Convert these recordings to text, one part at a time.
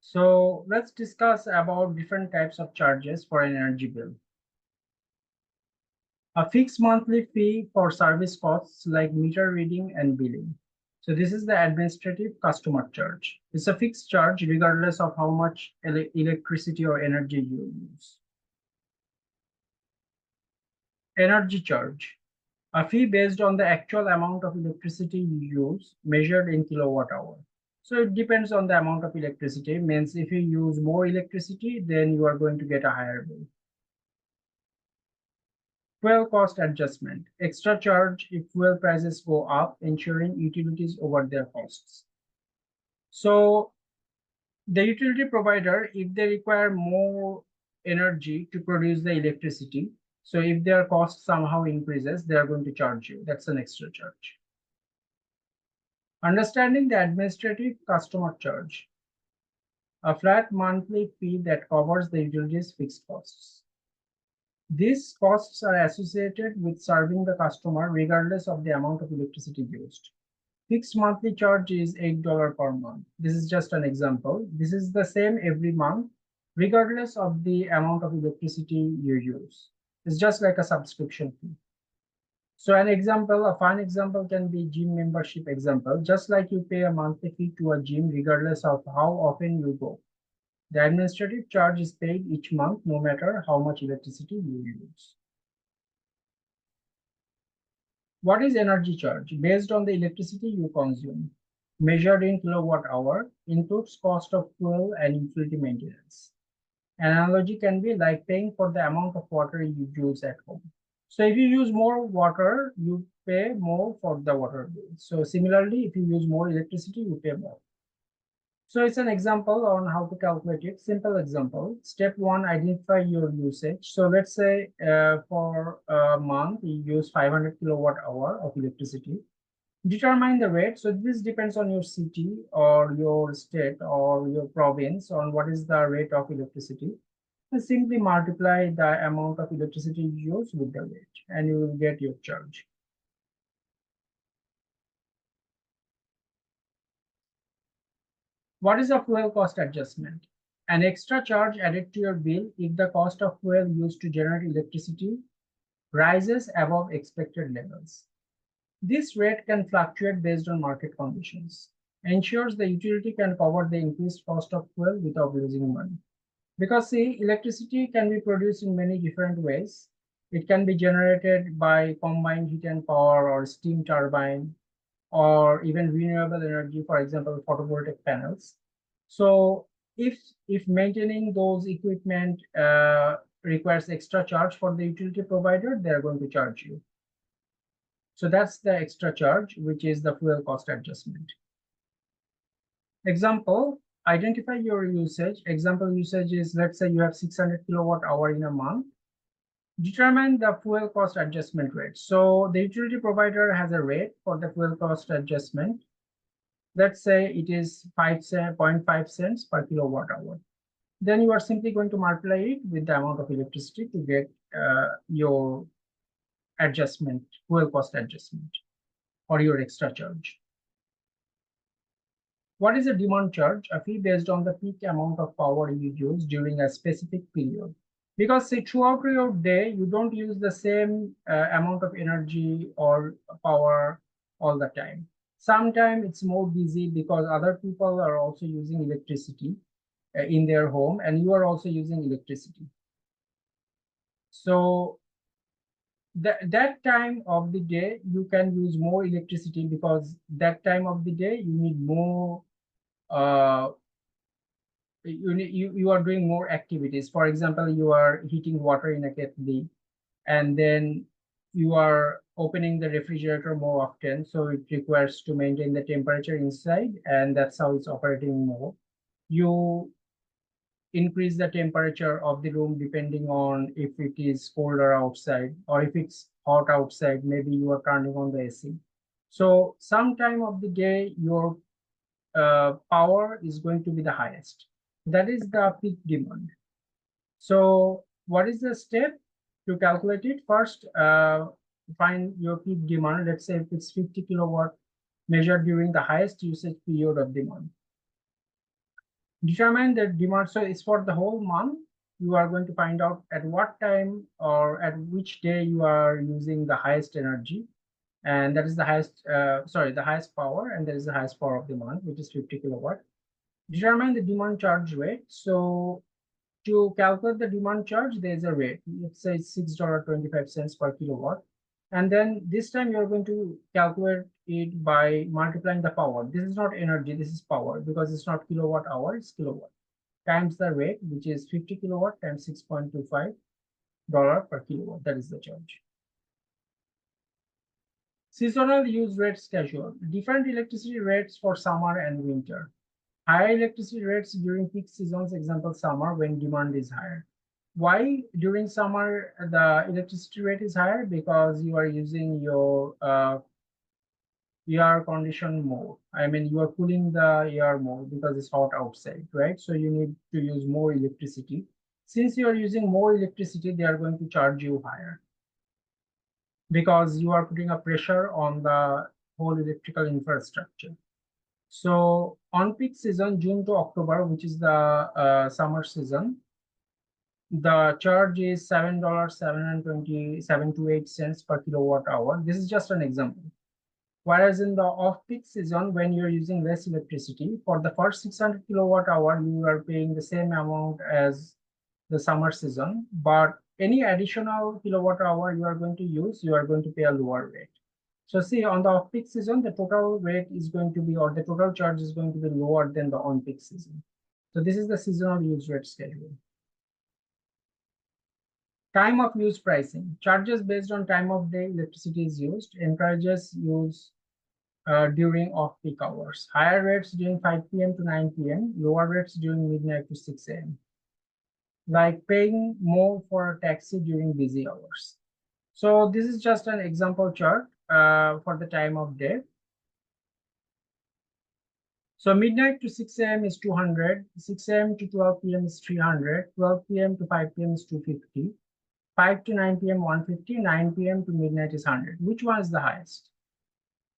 So let's discuss about different types of charges for an energy bill. A fixed monthly fee for service costs like meter reading and billing. So this is the administrative customer charge. It's a fixed charge regardless of how much electricity or energy you use. Energy charge. A fee based on the actual amount of electricity you use measured in kilowatt hour. So it depends on the amount of electricity. Means if you use more electricity, then you are going to get a higher bill. Fuel cost adjustment. Extra charge if fuel prices go up, ensuring utilities over their costs. So the utility provider, if they require more energy to produce the electricity, so if their cost somehow increases, they are going to charge you. That's an extra charge. Understanding the administrative customer charge. A flat monthly fee that covers the utilities fixed costs. These costs are associated with serving the customer regardless of the amount of electricity used. Fixed monthly charge is $8 per month. This is just an example. This is the same every month, regardless of the amount of electricity you use. It's just like a subscription fee. So an example, a fun example can be gym membership example. Just like you pay a monthly fee to a gym regardless of how often you go. The administrative charge is paid each month, no matter how much electricity you use. What is energy charge? Based on the electricity you consume, measured in kilowatt hour, includes cost of fuel and utility maintenance. An analogy can be like paying for the amount of water you use at home. So if you use more water, you pay more for the water bill. So similarly, if you use more electricity, you pay more. So it's an example on how to calculate it. Simple example. Step one, identify your usage. So let's say for a month, you use 500 kilowatt hour of electricity. Determine the rate. So this depends on your city or your state or your province on what is the rate of electricity. And simply multiply the amount of electricity you use with the rate and you will get your charge. What is a fuel cost adjustment? An extra charge added to your bill if the cost of fuel used to generate electricity rises above expected levels. This rate can fluctuate based on market conditions. Ensures the utility can cover the increased cost of fuel without losing money. Because see, electricity can be produced in many different ways. It can be generated by combined heat and power or steam turbine, or even renewable energy, for example, photovoltaic panels. So if maintaining those equipment requires extra charge for the utility provider, they're going to charge you. So that's the extra charge, which is the fuel cost adjustment. Example, identify your usage. Example usage is, let's say you have 600 kilowatt hour in a month. Determine the fuel cost adjustment rate. So the utility provider has a rate for the fuel cost adjustment. Let's say it is 0.5 cents per kilowatt hour. Then you are simply going to multiply it with the amount of electricity to get your adjustment, fuel cost adjustment, or your extra charge. What is a demand charge? A fee based on the peak amount of power you use during a specific period. Because say throughout your day, you don't use the same amount of energy or power all the time. Sometimes it's more busy because other people are also using electricity in their home and you are also using electricity. So that time of the day, you can use more electricity because that time of the day, you need more you are doing more activities. For example, you are heating water in a kettle, and then you are opening the refrigerator more often, so it requires to maintain the temperature inside, and that's how it's operating more. You increase the temperature of the room depending on if it is colder outside or if it's hot outside, maybe you are turning on the AC. So some time of the day your power is going to be the highest. That is the peak demand. So what is the step to calculate it? First, find your peak demand. Let's say if it's 50 kilowatt measured during the highest usage period of the month. Determine the demand. So it's for the whole month. You are going to find out at what time or at which day you are using the highest energy, and that is the highest, the highest power, and that is the highest power of the month, which is 50 kilowatt. Determine the demand charge rate. So to calculate the demand charge, there is a rate. Let's say it's $6.25 per kilowatt. And then this time you're going to calculate it by multiplying the power. This is not energy, this is power, because it's not kilowatt hour, it's kilowatt. Times the rate, which is 50 kilowatt times $6.25 per kilowatt. That is the charge. Seasonal use rate schedule. Different electricity rates for summer and winter. Higher electricity rates during peak seasons, example summer, when demand is higher. Why during summer the electricity rate is higher? Because you are using your air condition more. I mean, you are cooling the air more because it's hot outside, right? So you need to use more electricity. Since you are using more electricity, they are going to charge you higher because you are putting a pressure on the whole electrical infrastructure. So on peak season, June to October, which is the summer season, the charge is $7.728 per kilowatt hour. This is just an example. Whereas in the off-peak season, when you're using less electricity, for the first 600 kilowatt hour, you are paying the same amount as the summer season. But any additional kilowatt hour you are going to use, you are going to pay a lower rate. So see, on the off-peak season, the total rate is going to be, or the total charge is going to be lower than the on-peak season. So this is the seasonal use rate schedule. Time of use pricing. Charges based on time of day electricity is used. Encourages use during off-peak hours. Higher rates during 5 p.m. to 9 p.m. Lower rates during midnight to 6 a.m. Like paying more for a taxi during busy hours. So this is just an example chart for the time of day. So midnight to 6 a.m. is 200, 6 a.m. to 12 p.m. is 300, 12 p.m. to 5 p.m. is 250, 5 to 9 p.m. 150, 9 p.m. to midnight is 100. Which one is the highest?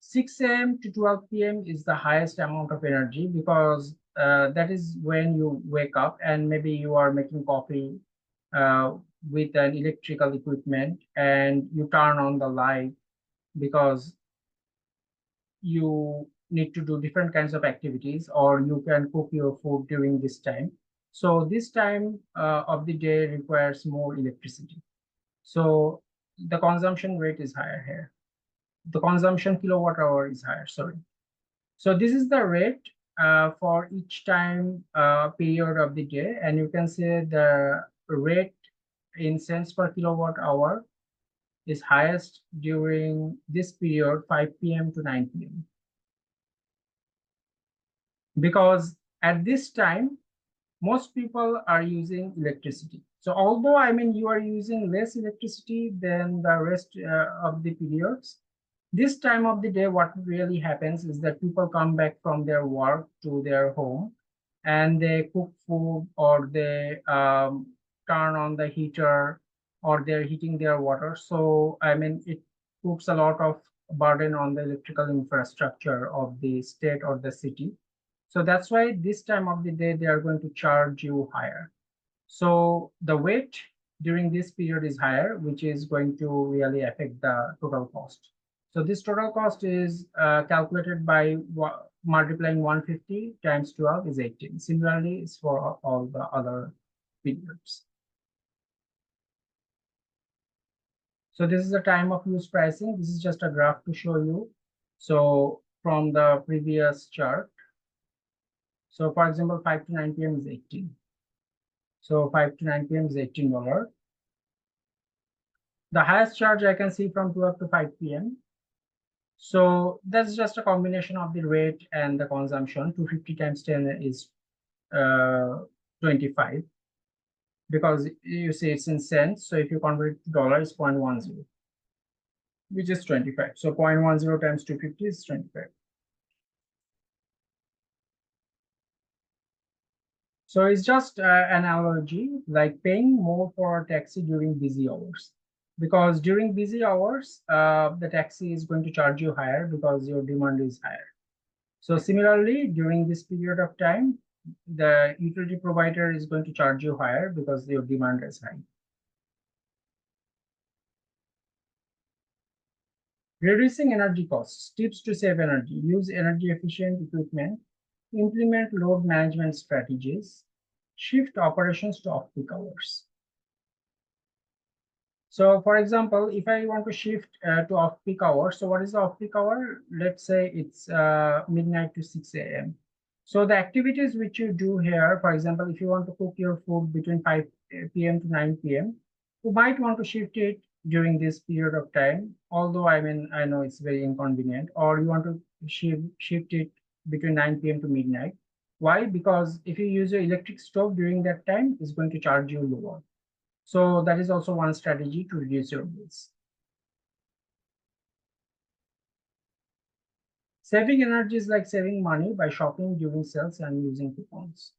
6 a.m. to 12 p.m. is the highest amount of energy because that is when you wake up and maybe you are making coffee uh, with an electrical equipment and you turn on the light because you need to do different kinds of activities, or you can cook your food during this time. So this time of the day requires more electricity. So the consumption rate is higher here. The consumption kilowatt hour is higher, sorry. So this is the rate for each time period of the day. And you can say the rate in cents per kilowatt hour is highest during this period, 5 p.m. to 9 p.m. Because at this time, most people are using electricity. So although, I mean, you are using less electricity than the rest of the periods, this time of the day, what really happens is that people come back from their work to their home and they cook food, or they turn on the heater, or they're heating their water. So, I mean, it puts a lot of burden on the electrical infrastructure of the state or the city. So that's why this time of the day, they are going to charge you higher. So the weight during this period is higher, which is going to really affect the total cost. So this total cost is calculated by multiplying 150 times 12 is 18. Similarly, it's for all the other periods. So this is the time of use pricing. This is just a graph to show you. So from the previous chart. So for example, 5 to 9 p.m. is 18. So 5 to 9 p.m. is $18. The highest charge I can see from 12 to 5 p.m. So that's just a combination of the rate and the consumption. 250 times 10 is 25, because you see it's in cents. So if you convert it to dollars, 0.10, which is 25. So 0.10 times 250 is 25. So it's just an analogy, like paying more for a taxi during busy hours. Because during busy hours, the taxi is going to charge you higher because your demand is higher. So similarly, during this period of time, the utility provider is going to charge you higher because your demand is high. Reducing energy costs. Tips to save energy. Use energy efficient equipment. Implement load management strategies. Shift operations to off-peak hours. So for example, if I want to shift to off-peak hour, so what is the off-peak hour? Let's say it's midnight to 6 a.m. So the activities which you do here, for example, if you want to cook your food between 5 p.m. to 9 p.m., you might want to shift it during this period of time, although I mean, I know it's very inconvenient, or you want to shift it between 9 p.m. to midnight. Why? Because if you use your electric stove during that time, it's going to charge you lower. So that is also one strategy to reduce your bills. Saving energy is like saving money by shopping during sales and using coupons.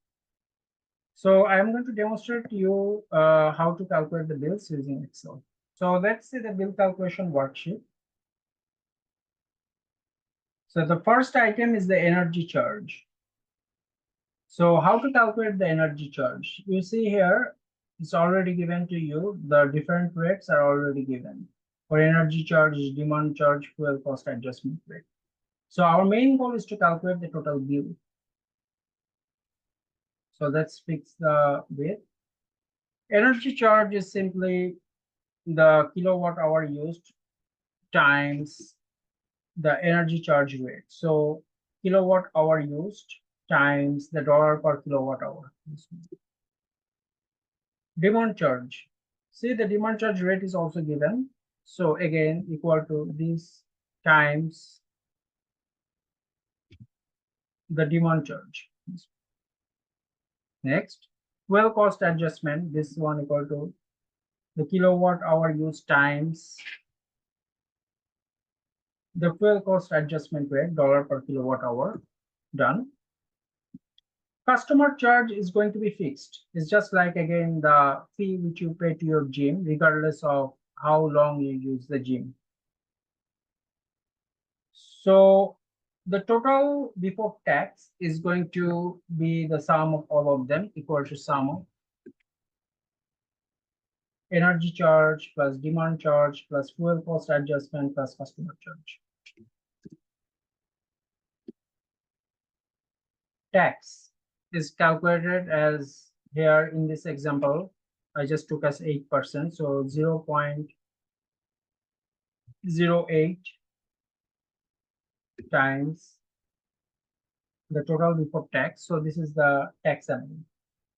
So I'm going to demonstrate to you how to calculate the bills using Excel. So let's see the bill calculation worksheet. So the first item is the energy charge. So how to calculate the energy charge? You see here, it's already given to you. The different rates are already given. For energy charge, demand charge, fuel cost adjustment rate. So our main goal is to calculate the total bill. So let's fix the width. Energy charge is simply the kilowatt hour used times the energy charge rate. So kilowatt hour used times the dollar per kilowatt hour. Demand charge. See, the demand charge rate is also given. So again, equal to this times the demand charge. Next, fuel cost adjustment. This one equal to the kilowatt hour used times the fuel cost adjustment rate, dollar per kilowatt hour. Done. Customer charge is going to be fixed. It's just like, again, the fee which you pay to your gym, regardless of how long you use the gym. So the total before tax is going to be the sum of all of them, equal to sum of energy charge plus demand charge plus fuel cost adjustment plus customer charge. Tax is calculated as here in this example. I just took as 8%, so 0.08 times the total before tax. So this is the tax amount.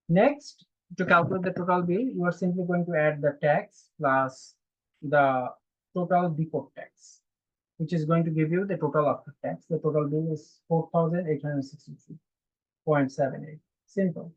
Next, to calculate the total bill, you are simply going to add the tax plus the total before tax, which is going to give you the total after tax. The total bill is 4,863.78. Simple.